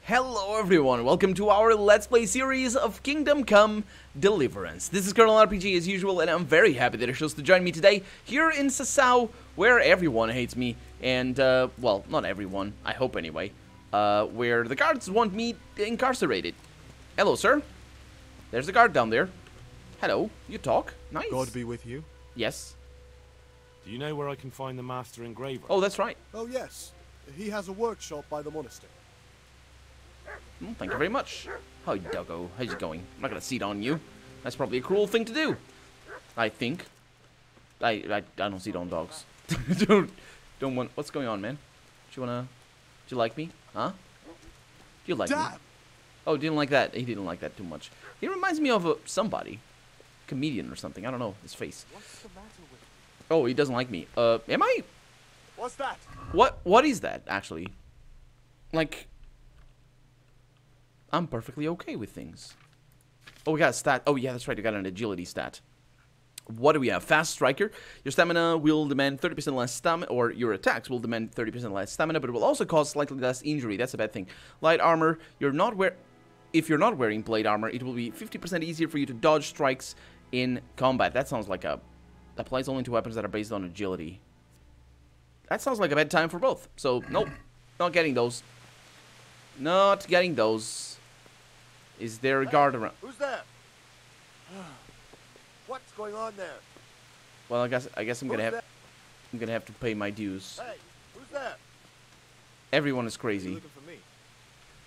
Hello everyone, welcome to our Let's Play series of Kingdom Come Deliverance. This is Colonel RPG as usual, and I'm very happy that you're chose to join me today here in Sassau, where everyone hates me, and, well, not everyone, I hope anyway, where the guards want me incarcerated. Hello, sir. There's a guard down there. Hello, you talk? Nice. God be with you. Yes. Do you know where I can find the master engraver? Oh, that's right. Oh yes, he has a workshop by the monastery. Well, thank you very much. Hi, doggo. How's it going? I'm not gonna seat on you. That's probably a cruel thing to do. I think. I don't seat on dogs. don't want. What's going on, man? Do you like me? Huh? Do you like me? Oh, didn't like that. He didn't like that too much. He reminds me of somebody, comedian or something. I don't know his face. What's the matter with you? Oh, he doesn't like me. Am I? What's that? What is that actually? Like. I'm perfectly okay with things. Oh, we got a stat. Oh, yeah, that's right. We got an agility stat. What do we have? Fast striker. Your stamina will demand 30% less stamina, or your attacks will demand 30% less stamina, but it will also cause slightly less injury. That's a bad thing. Light armor. If you're not wearing plate armor, it will be 50% easier for you to dodge strikes in combat. That sounds like that applies only to weapons that are based on agility. That sounds like a bad time for both. So, nope. Not getting those. Not getting those. Is there a guard around? Who's there? What's going on there? Well, I guess I'm gonna have to pay my dues. Hey, who's there? Everyone is You crazy. looking for me?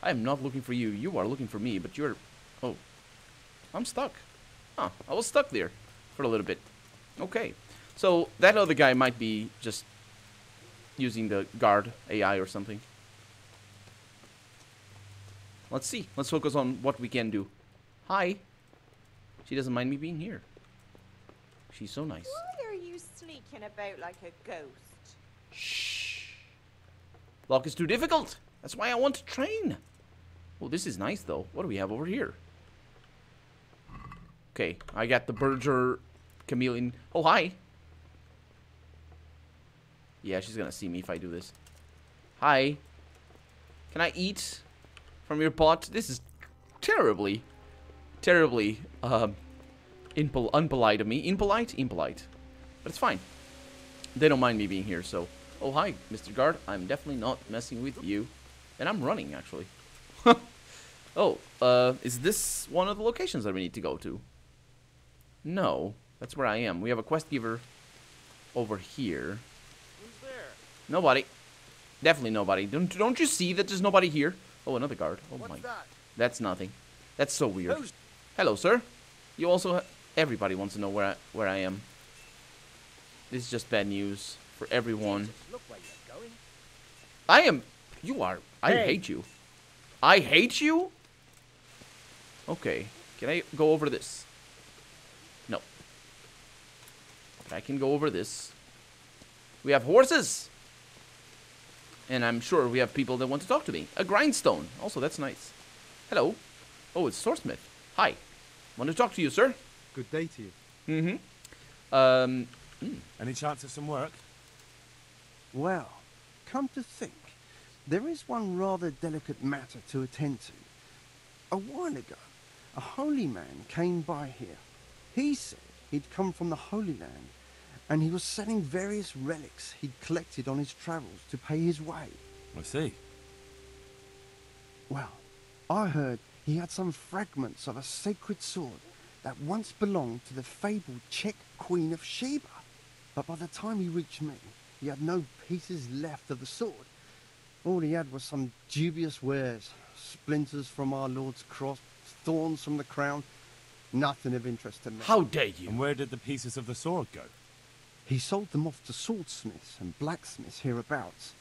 I am not looking for you. You are looking for me, but you're... Oh. I'm stuck. Huh. I was stuck there for a little bit. Okay. So, that other guy might be just using the guard AI or something. Let's see. Let's focus on what we can do. Hi. She doesn't mind me being here. She's so nice. Why are you sneaking about like a ghost? Shh. Lock is too difficult. That's why I want to train. Oh, this is nice, though. What do we have over here? Okay, I got the Berger Chameleon. Oh, hi. Yeah, she's gonna see me if I do this. Hi. Can I eat from your pot? This is terribly unpolite of me. Impolite? Impolite. But it's fine. They don't mind me being here, so... Oh, hi, Mr. Guard. I'm definitely not messing with you. And I'm running, actually. Oh, is this one of the locations that we need to go to? No. That's where I am. We have a quest giver over here. Who's there? Nobody. Definitely nobody. Don't you see that there's nobody here? Oh, another guard. Oh What's my. that? That's nothing. That's so weird. Who's... Hello, sir. You also... Everybody wants to know where I am. This is just bad news for everyone. Jesus, look where you're going. I am... You are... I Hey. hate you. I hate you? Okay. Can I go over this? No. But I can go over this. We have horses! And I'm sure we have people that want to talk to me. A grindstone. Also, that's nice. Hello. Oh, it's Swordsmith. Hi. Want to talk to you, sir? Good day to you. Mm-hmm. Any chance of some work? Well, come to think, there is one rather delicate matter to attend to. A while ago, a holy man came by here. He said he'd come from the Holy Land, and he was selling various relics he'd collected on his travels to pay his way. I see. Well, I heard he had some fragments of a sacred sword that once belonged to the fabled Czech Queen of Sheba. But by the time he reached me, he had no pieces left of the sword. All he had was some dubious wares, splinters from our Lord's cross, thorns from the crown, nothing of interest to me. How dare you? And where did the pieces of the sword go? He sold them off to swordsmiths and blacksmiths hereabouts.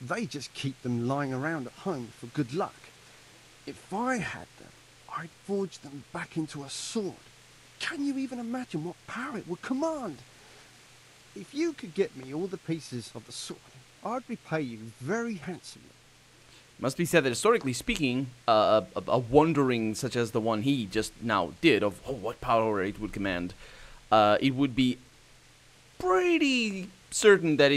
They just keep them lying around at home for good luck. If I had them, I'd forge them back into a sword. Can you even imagine what power it would command? If you could get me all the pieces of the sword, I'd repay you very handsomely. Must be said that historically speaking, a wandering such as the one he just now did of what power it would command, it would be pretty certain that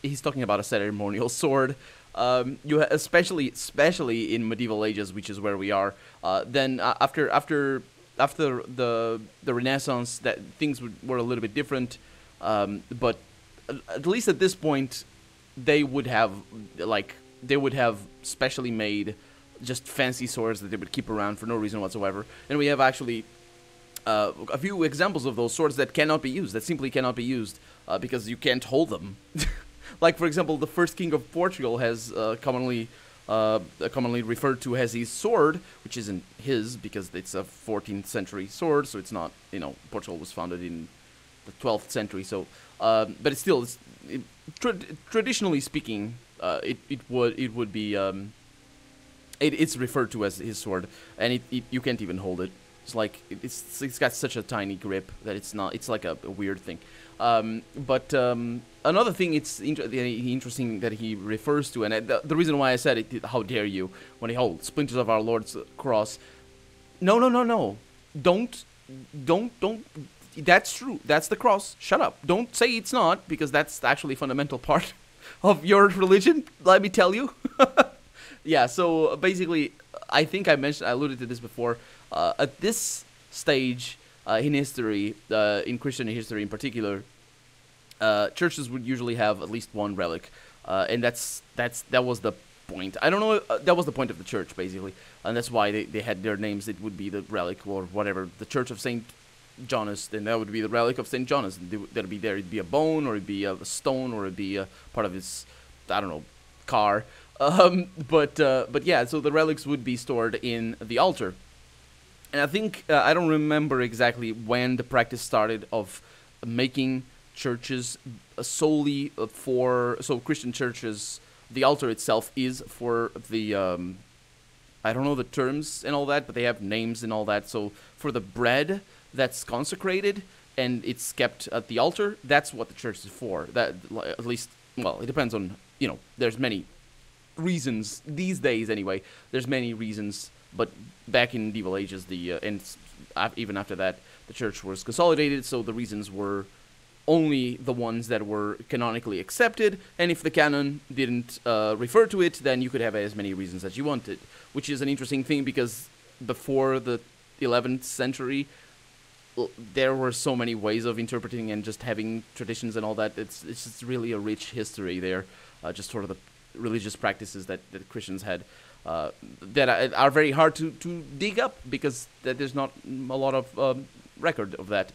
he's talking about a ceremonial sword. especially in medieval ages, which is where we are. Then after the Renaissance, that things were a little bit different. But at least at this point, they would have specially made just fancy swords that they would keep around for no reason whatsoever. And we have actually a few examples of those swords that cannot be used, that simply cannot be used because you can't hold them. Like, for example, the first king of Portugal has commonly referred to as his sword, which isn't his because it's a 14th century sword, so it's not, Portugal was founded in the 12th century, so, but it's still, traditionally speaking, it would be, it's referred to as his sword, and you can't even hold it. It's like, it's got such a tiny grip that it's like a weird thing. But another thing interesting that he refers to, and the reason why I said it, how dare you, when he holds splinters of our Lord's cross. No. Don't. That's true. That's the cross. Shut up. Don't say it's not, because that's actually a fundamental part of your religion, let me tell you. Yeah, so basically, I think I alluded to this before. At this stage in history, in Christian history in particular, churches would usually have at least one relic, and that was the point. I don't know. That was the point of the church, basically, and that's why they had their names. It would be the relic or whatever. The Church of Saint Jonas, then that would be the relic of Saint Jonas. That'd be there. It'd be a bone, or it'd be a stone, or it'd be a part of his, I don't know, car. But yeah, so the relics would be stored in the altar. And I think, I don't remember exactly when the practice started of making churches solely so Christian churches, the altar itself is for the, I don't know the terms and all that, but they have names and all that. So for the bread that's consecrated and it's kept at the altar, that's what the church is for. That, at least, well, it depends on, there's many reasons, these days anyway, there's many reasons. But back in medieval ages, even after that, the church was consolidated, so the reasons were only the ones that were canonically accepted, and if the canon didn't refer to it, then you could have as many reasons as you wanted, which is an interesting thing because before the 11th century, there were so many ways of interpreting and just having traditions and all that. It's just really a rich history there, just sort of the religious practices that Christians had. That are very hard to dig up because there's not a lot of record of that.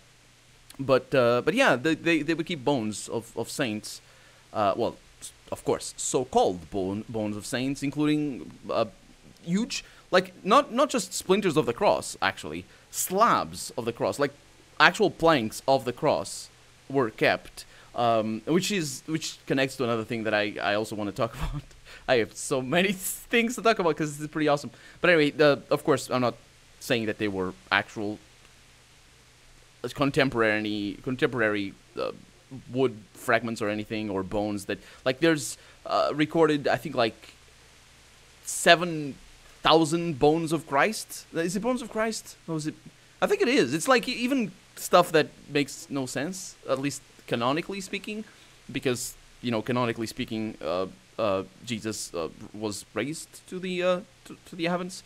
But yeah, they would keep bones of saints. Well, of course, so-called bones of saints, including huge, like not just splinters of the cross, actually, slabs of the cross, like actual planks of the cross were kept. Which connects to another thing that I also want to talk about. I have so many things to talk about because this is pretty awesome. But anyway, of course, I'm not saying that they were actual contemporary wood fragments or anything, or bones that, like, there's recorded, I think, like 7,000 bones of Christ. Is it bones of Christ? Or is it? I think it is. It's like even stuff that makes no sense, at least canonically speaking, because canonically speaking, Jesus was raised to the heavens,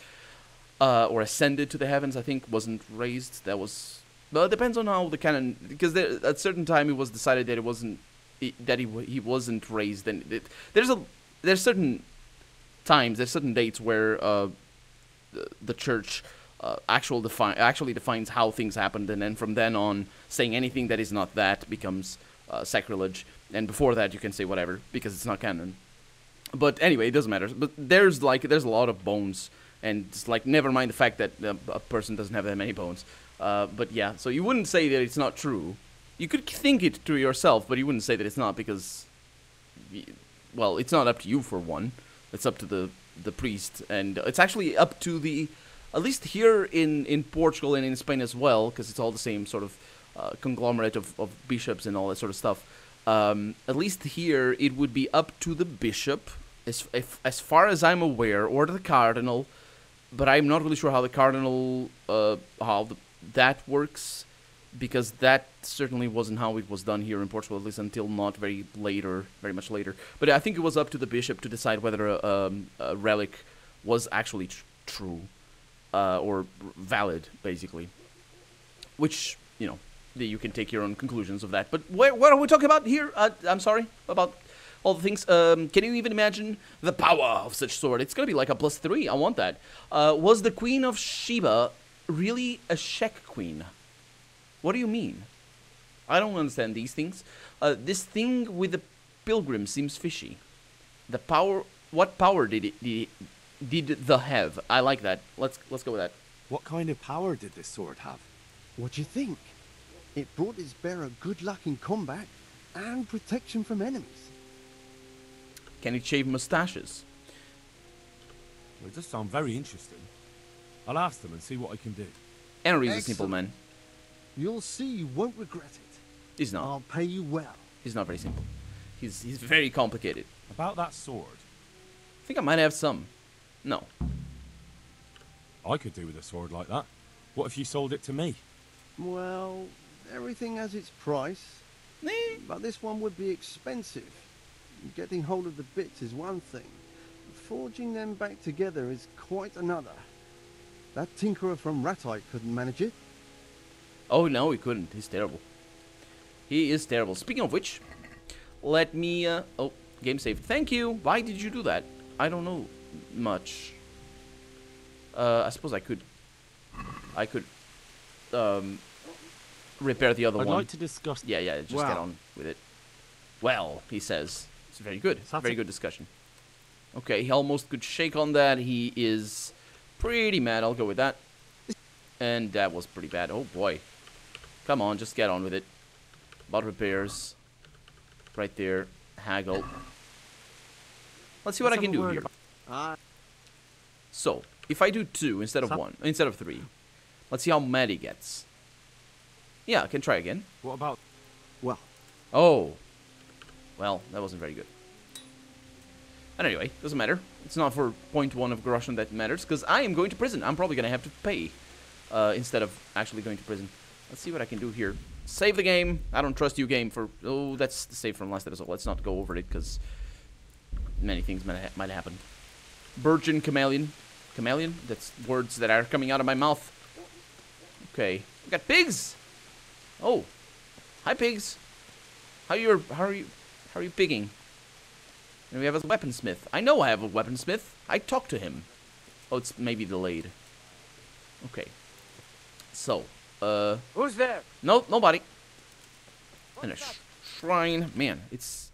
or ascended to the heavens. I think wasn't raised. That was, well, it depends on how the canon, because at a certain time it was decided that he wasn't raised. And there's certain times, there's certain dates where the church actually defines how things happened, and then from then on, saying anything that is not that becomes sacrilege. And before that, you can say whatever because it's not canon. But anyway, it doesn't matter. But there's a lot of bones, and it's like, never mind the fact that a person doesn't have that many bones. But yeah, so you wouldn't say that it's not true. You could think it to yourself, but you wouldn't say that it's not because, well, it's not up to you for one. It's up to the priest, and it's actually up to at least here in Portugal and in Spain as well, because it's all the same sort of conglomerate of bishops and all that sort of stuff. At least here, it would be up to the bishop, as far as I'm aware, or the cardinal, but I'm not really sure how the cardinal, that works. because that certainly wasn't how it was done here in Portugal, at least until not very much later. But I think it was up to the bishop to decide whether a relic was actually true or valid, basically. Which, you know, you can take your own conclusions of that. But what are we talking about here? I'm sorry about all the things. Can you even imagine the power of such sword? It's gonna be like a +3. I want that. Was the Queen of Sheba really a Shek queen? What do you mean? I don't understand these things. This thing with the pilgrim seems fishy. The power. What power did the have? I like that. Let's go with that. What kind of power did this sword have? What do you think? It brought its bearer good luck in combat and protection from enemies. Can it shave mustaches? Well, it does sound very interesting. I'll ask them and see what I can do. Henry's a simple man. You'll see you won't regret it. He's not. I'll pay you well. He's not very simple. He's very complicated. About that sword, I think I might have some. No. I could do with a sword like that. What if you sold it to me? Well, everything has its price, but this one would be expensive. Getting hold of the bits is one thing. Forging them back together is quite another. That tinkerer from Ratite couldn't manage it. Oh, no, he couldn't. He's terrible. He is terrible. Speaking of which, let me... oh, game save. Thank you. Why did you do that? I don't know much. I suppose I could... repair the other I'd one. like to discuss... Yeah, just get on with it. Well, he says. It's very good. Very good discussion. Okay, he almost could shake on that. He is pretty mad. I'll go with that. And that was pretty bad. Oh, boy. Come on, just get on with it. About repairs. Right there. Haggle. Let's see what I can do here. So, if I do 2 instead of 1, instead of 3, let's see how mad he gets. Yeah, I can try again. What about... Well, Oh. Well, that wasn't very good. And anyway, doesn't matter. It's not for 0.1 of Groshan that matters, because I am going to prison. I'm probably going to have to pay instead of actually going to prison. Let's see what I can do here. Save the game. I don't trust you, game, for... Oh, that's the save from last episode. Let's not go over it, because many things might happen. Virgin Chameleon. Chameleon? That's words that are coming out of my mouth. Okay. We got pigs! Oh. Hi, pigs. How are you pigging? And we have a weaponsmith. I know I have a weaponsmith. I talked to him. Oh, it's maybe delayed. Okay. So, Who's there? no, nobody. And a shrine. Man, it's...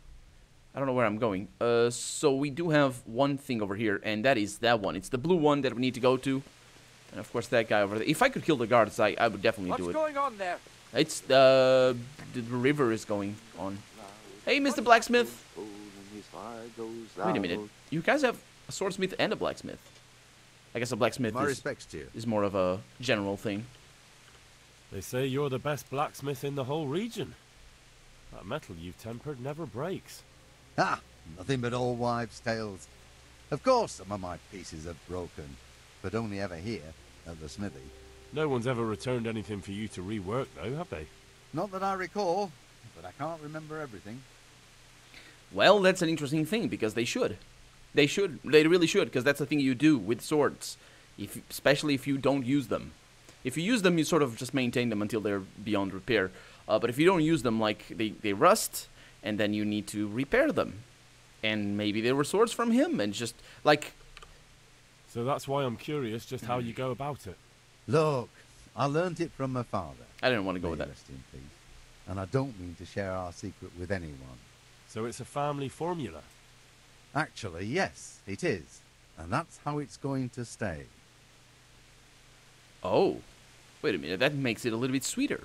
I don't know where I'm going. So we do have one thing over here, and that is that one. It's the blue one that we need to go to. And of course that guy over there. If I could kill the guards, I would definitely do it. What's going on there? It's, the river is going on. Hey, Mr. Blacksmith. Wait a minute. You guys have a swordsmith and a blacksmith. I guess a blacksmith My respects to you. is more of a general thing. They say you're the best blacksmith in the whole region. That metal you've tempered never breaks. Ah, nothing but old wives' tales. Of course some of my pieces have broken, but only ever here, at the smithy. No one's ever returned anything for you to rework, though, have they? Not that I recall, but I can't remember everything. Well, that's an interesting thing, because they should. They really should, because that's the thing you do with swords. Especially if you don't use them. If you use them, you sort of just maintain them until they're beyond repair. But if you don't use them, like, they rust, and then you need to repair them. And maybe they were swords from him, and just, like... So that's why I'm curious just how you go about it. Look, I learnt it from my father. I didn't want to go with May that. he rest in peace. And I don't mean to share our secret with anyone. So it's a family formula. Actually, yes, it is. And that's how it's going to stay. Oh. Wait a minute, that makes it a little bit sweeter.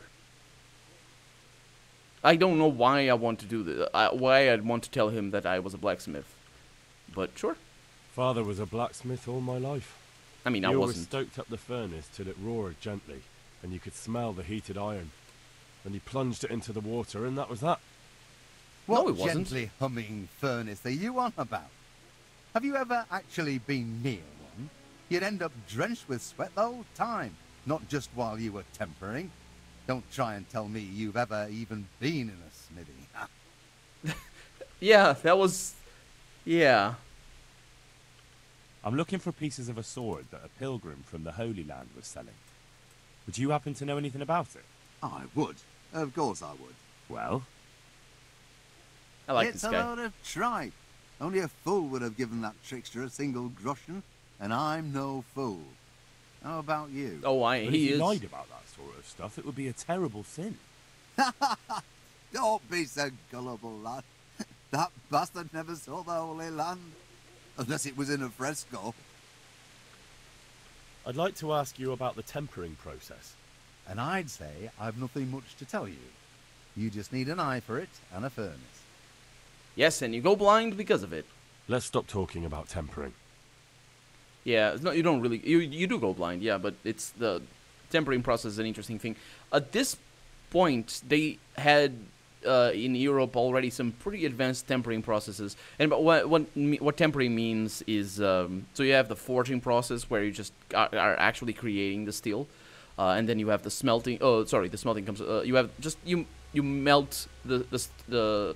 I don't know why I want to do this. Why I'd want to tell him that I was a blacksmith. But sure. Father was a blacksmith all my life. I mean, He I always wasn't. stoked up the furnace till it roared gently, and you could smell the heated iron. Then he plunged it into the water, and that was that. No, What it wasn't. gently humming furnace are you on about? Have you ever actually been near one? You'd end up drenched with sweat the whole time, not just while you were tempering. Don't try and tell me you've ever even been in a smithy. Yeah, that was... Yeah. I'm looking for pieces of a sword that a pilgrim from the Holy Land was selling. Would you happen to know anything about it? I would. Of course I would. Well, I like It's this a guy. load of tripe. Only a fool would have given that trickster a single groschen, and I'm no fool. How about you? Oh, but he if you is. lied about that sort of stuff, it would be a terrible sin. Don't be so gullible, lad. That bastard never saw the Holy Land. Unless it was in a fresco. I'd like to ask you about the tempering process. And I'd say I've nothing much to tell you. You just need an eye for it and a furnace. Yes, and you go blind because of it. Let's stop talking about tempering. Yeah, no, you don't really... You do go blind, yeah, but it's the tempering process is an interesting thing. At this point, they had in Europe already some pretty advanced tempering processes. And but what tempering means is... so you have the forging process where you just are actually creating the steel. And then you have the smelting... Oh, sorry, the smelting comes... you have just... You melt the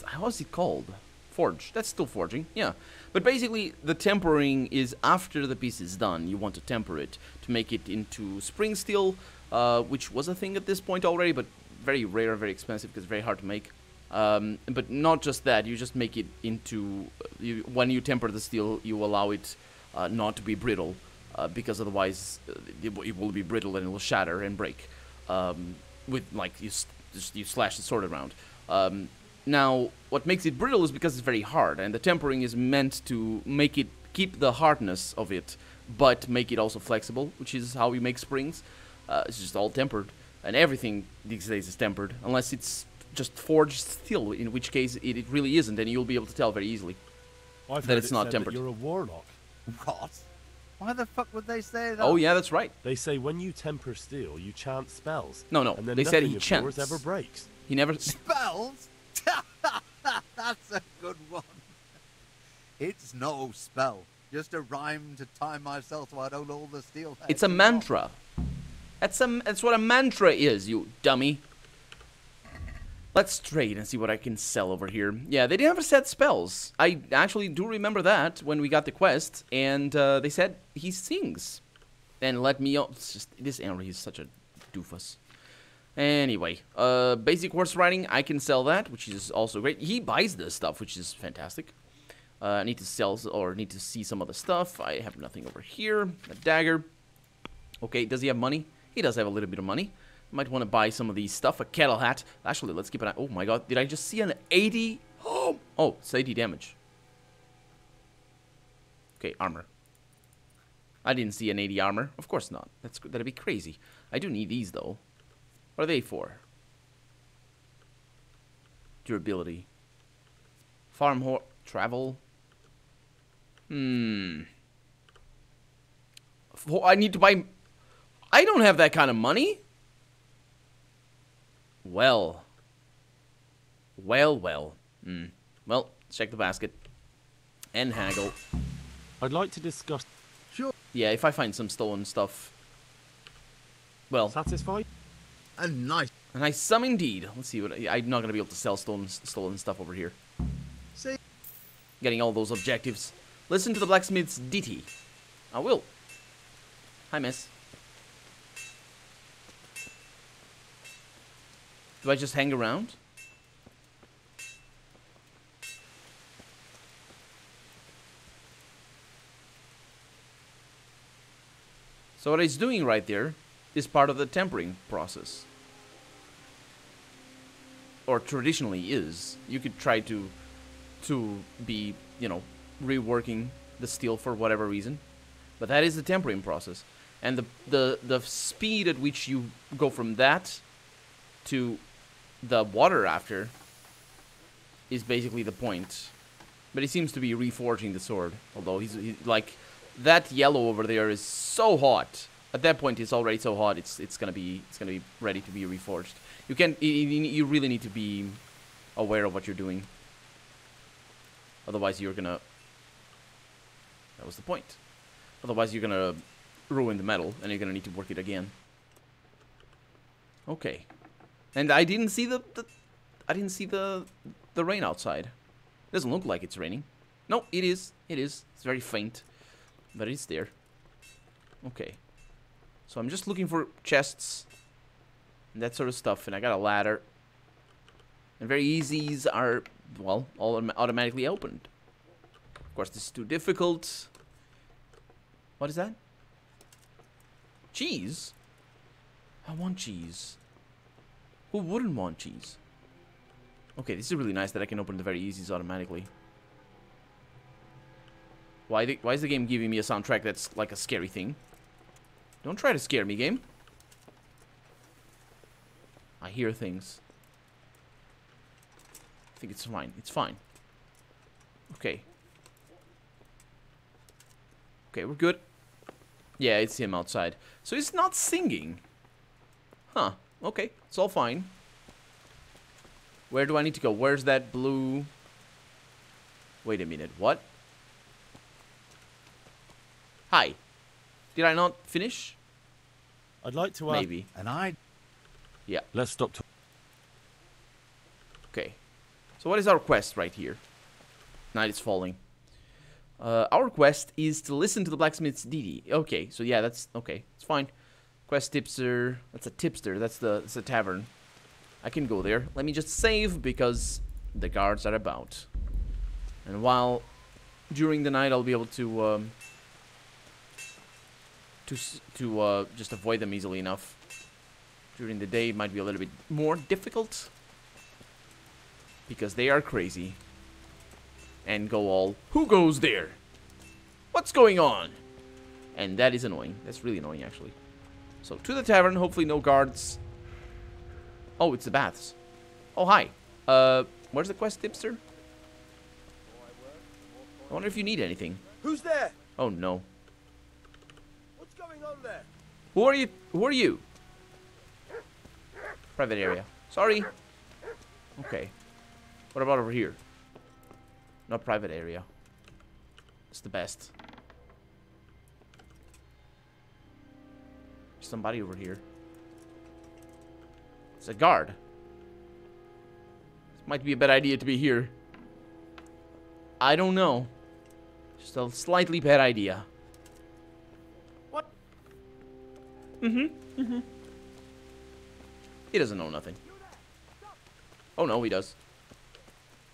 how is it called? Forge. That's still forging, yeah. But basically, the tempering is after the piece is done. You want to temper it to make it into spring steel, which was a thing at this point already, but very rare, very expensive, because it's very hard to make. But not just that, you just make it into... when you temper the steel, you allow it not to be brittle, because otherwise it will be brittle and it will shatter and break. With, like, you slash the sword around. Now, what makes it brittle is because it's very hard, and the tempering is meant to make it keep the hardness of it, but make it also flexible, which is how we make springs. It's just all tempered, and everything these days is tempered, unless it's just forged steel, in which case it really isn't, and you'll be able to tell very easily I've that heard it's it not said tempered. that you're a warlock. What? Why the fuck would they say that? Oh yeah, that's right. They say when you temper steel, you chant spells. No, and then they said nothing he of chants. yours ever breaks. He never... Spells? That's a good one. It's no spell. Just a rhyme to time myself so I don't hold the steel. It's a mantra. That's what a mantra is, you dummy. Let's trade and see what I can sell over here. Yeah, they never said spells. I actually do remember that when we got the quest, and they said he sings. And let me... It's just, this Henry is such a doofus. Anyway, basic horse riding, I can sell that, which is also great. He buys this stuff, which is fantastic. I need to sell, or need to see some other stuff. I have nothing over here. A dagger. Okay, does he have money? He does have a little bit of money. Might want to buy some of these stuff. A kettle hat. Actually, let's keep an eye. Oh my god, did I just see an 80? Oh, it's 80 damage. Okay, armor. I didn't see an 80 armor. Of course not. That'd be crazy. I do need these, though. What are they for? Durability. Farm travel. I need to buy... I don't have that kind of money. Well. Well. Well, check the basket. And haggle. I'd like to discuss... Sure. Yeah, if I find some stolen stuff. Well. Satisfied? A nice. And I some indeed. Let's see what... I'm not going to be able to sell stolen stuff over here. See? Getting all those objectives. Listen to the blacksmith's ditty. I will. Hi, miss. Do I just hang around? So what he's doing right there is part of the tempering process. Or traditionally is. You could try to be, you know, reworking the steel for whatever reason. But that is the tempering process. And the speed at which you go from that to the water after is basically the point. But he seems to be reforging the sword. Although he's like, that yellow over there is so hot. At that point, it's already so hot. It's gonna be ready to be reforged. You really need to be aware of what you're doing. Otherwise, you're gonna... That was the point. Otherwise, you're gonna ruin the metal, and you're gonna need to work it again. Okay. And I didn't see the rain outside. Doesn't look like it's raining. No, it is. It is. It's very faint, but it's there. Okay. So I'm just looking for chests and that sort of stuff, and I got a ladder. And very easies are, well, all automatically opened. Of course, this is too difficult. What is that? Cheese? I want cheese. Who wouldn't want cheese? Okay, this is really nice that I can open the very easies automatically. Why is the game giving me a soundtrack that's like a scary thing? Don't try to scare me, game. I hear things. I think it's fine. It's fine. Okay. Okay, we're good. Yeah, it's him outside. So he's not singing. Huh. Okay, it's all fine. Where do I need to go? Where's that blue... Wait a minute, what? Hi. Did I not finish? I'd like to Maybe. And I... Yeah. Let's stop. Okay. So what is our quest right here? Night is falling. Our quest is to listen to the blacksmith's ditty. Okay, so yeah, that's okay. It's fine. Quest tipster. That's a tipster. That's the tavern. I can go there. Let me just save because the guards are about. And while during the night I'll be able to just avoid them easily enough. During the day it might be a little bit more difficult because they are crazy. And go all, who goes there? What's going on? And that is annoying. That's really annoying, actually. So, to the tavern. Hopefully no guards. Oh, it's the baths. Oh, hi. Where's the quest tipster? I wonder if you need anything. Who's there? Oh, no. What's going on there? Who are you? Who are you? Private area. Sorry. Okay. What about over here? Not private area. It's the best. There's somebody over here. It's a guard. This might be a bad idea to be here. I don't know. Just a slightly bad idea. What? He doesn't know nothing. Oh no, he does.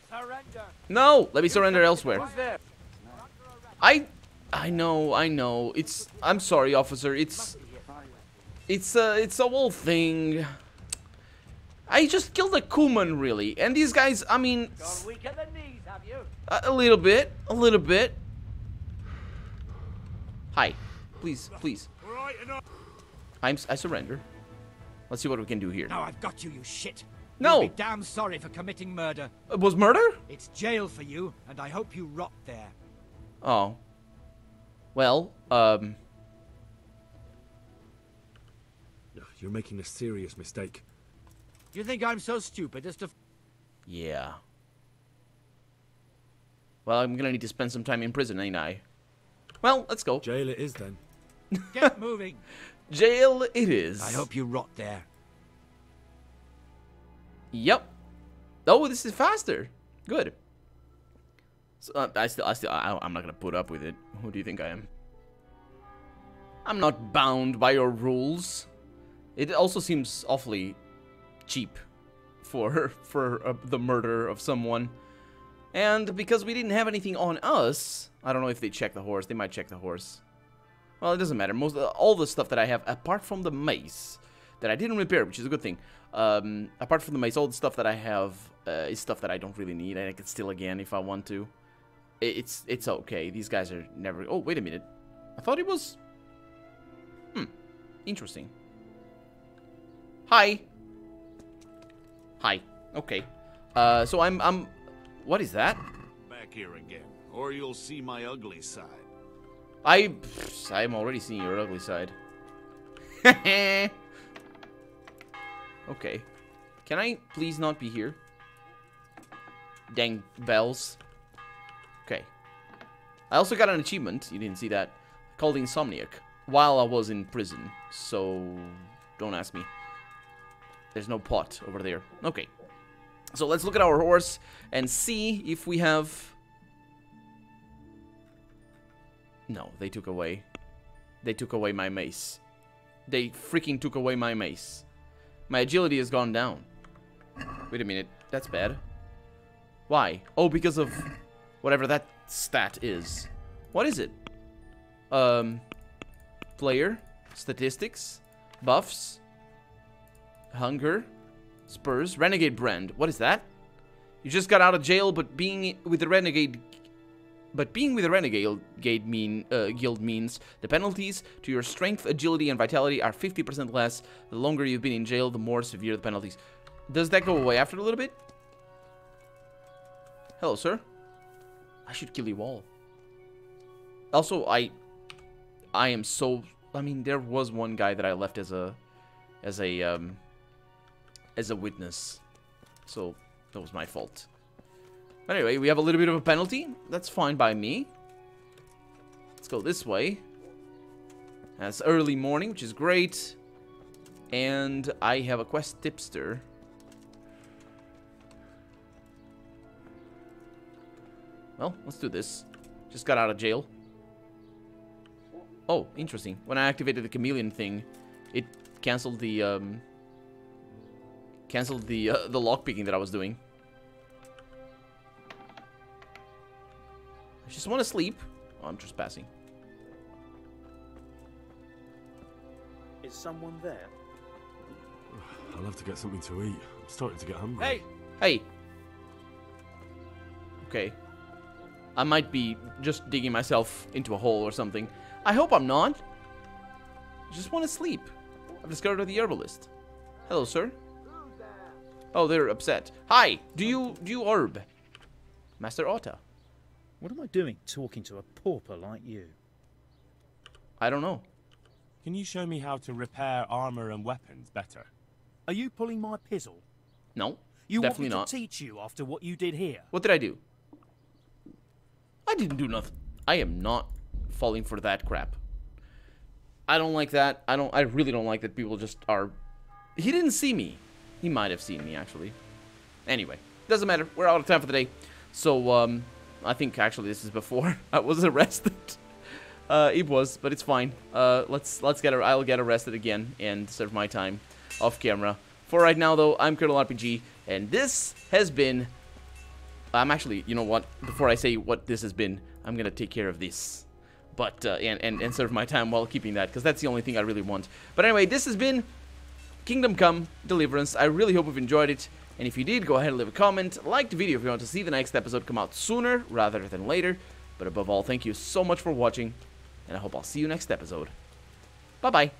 Surrender. No! Let me surrender elsewhere. Who's there? I know. I'm sorry, officer. It's a whole thing. I just killed a Kuman, really. And these guys, I mean... Gone weak at the knees, have you? A little bit. A little bit. Hi. Please. I surrender. Let's see what we can do here. Now I've got you, you shit. No! You'll be damn sorry for committing murder. It was murder? It's jail for you, and I hope you rot there. Oh. Well, You're making a serious mistake. You think I'm so stupid as to... yeah. Well, I'm gonna need to spend some time in prison, ain't I? Well, let's go. Jail it is then. Get moving. Jail it is. I hope you rot there. Yep. Oh, this is faster. Good. So, I'm not gonna put up with it. Who do you think I am? I'm not bound by your rules. It also seems awfully cheap for the murder of someone. And because we didn't have anything on us, I don't know if they check the horse. They might check the horse. Well, it doesn't matter. All the stuff that I have, apart from the mace, that I didn't repair, which is a good thing. Apart from the mace, all the stuff that I have is stuff that I don't really need, and I can steal again if I want to. It's okay. These guys are never... Oh, wait a minute. I thought it was... Interesting. Hi. Hi. Okay. So I'm... What is that? Back here again, or you'll see my ugly side. I'm already seeing your ugly side. Okay. Can I please not be here? Dang bells. Okay. I also got an achievement, you didn't see that, called Insomniac, while I was in prison. So, don't ask me. There's no pot over there. Okay. So let's look at our horse and see if we have... No, they took away. They took away my mace. They freaking took away my mace. My agility has gone down. Wait a minute. That's bad. Why? Oh, because of whatever that stat is. What is it? Player, statistics, buffs, hunger, spurs, renegade brand. What is that? You just got out of jail, but being with the renegade guild means the penalties to your strength, agility, and vitality are 50% less. The longer you've been in jail, the more severe the penalties. Does that go away after a little bit? Hello, sir. I should kill you all. Also, I am so... I mean, there was one guy that I left as a witness. So, that was my fault. Anyway, we have a little bit of a penalty. That's fine by me. Let's go this way. It's early morning, which is great. And I have a quest tipster. Well, let's do this. Just got out of jail. Oh, interesting. When I activated the chameleon thing, it canceled the lockpicking that I was doing. I just want to sleep. Oh, I'm trespassing. Is someone there? I'll have to get something to eat. I'm starting to get hungry. Hey! Hey! Okay. I might be just digging myself into a hole or something. I hope I'm not. I just want to sleep. I've discovered the herbalist. Hello, sir. Oh, they're upset. Hi! Do you herb? Master Otta. What am I doing talking to a pauper like you? I don't know. Can you show me how to repair armor and weapons better? Are you pulling my pizzle? No, You definitely want me not. to teach you after what you did here? What did I do? I didn't do nothing. I am not falling for that crap. I don't like that. I really don't like that people just are... He didn't see me. He might have seen me, actually. Anyway, doesn't matter. We're out of time for the day. So, I think actually this is before I was arrested. It was, but it's fine. I'll get arrested again and serve my time off camera. For right now, though, I'm Colonel RPG, and this has been... actually, you know what? Before I say what this has been, I'm gonna take care of this. But, and serve my time while keeping that, because that's the only thing I really want. But anyway, this has been Kingdom Come Deliverance. I really hope you've enjoyed it. And if you did, go ahead and leave a comment. Like the video if you want to see the next episode come out sooner rather than later. But above all, thank you so much for watching. And I hope I'll see you next episode. Bye-bye.